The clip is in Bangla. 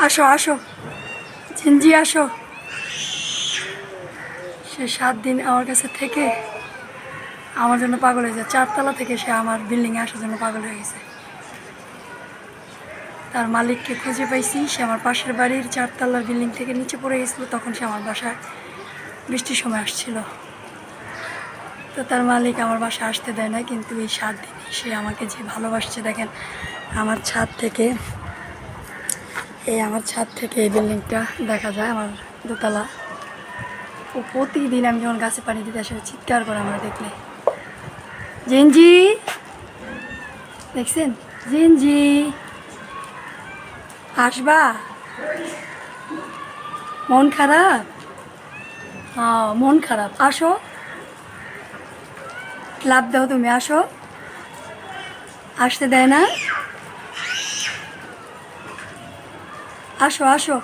আসো আসো, ঝিঞ্জি আসো। সে 7 দিন আমার কাছে থেকে আমার জন্য পাগল হয়ে যায়। 4 তলা থেকে সে আমার বিল্ডিংয়ে আসার জন্য পাগল হয়ে গেছে। তার মালিককে খুঁজে পাইছি, সে আমার পাশের বাড়ির 4 তলার বিল্ডিং থেকে নিচে পড়ে গেছিলো, তখন সে আমার বাসায় বৃষ্টির সময় আসছিল। তো তার মালিক আমার বাসায় আসতে দেয় না, কিন্তু এই 7 দিনে সে আমাকে যে ভালোবাসছে দেখেন। আমার ছাদ থেকে এই বিল্ডিংটা দেখা যায়, আমার দোতলা। ও প্রতিদিন আমি যখন গাছে পানি দিতে আসে চিৎকার করে আমার দেখলে। জেনজি দেখছেন, জেনজি আসবা? মন খারাপ? হ্যাঁ মন খারাপ, আসো। লাভ দাও, তুমি আসো। আসতে দেয় না, আসো আসো।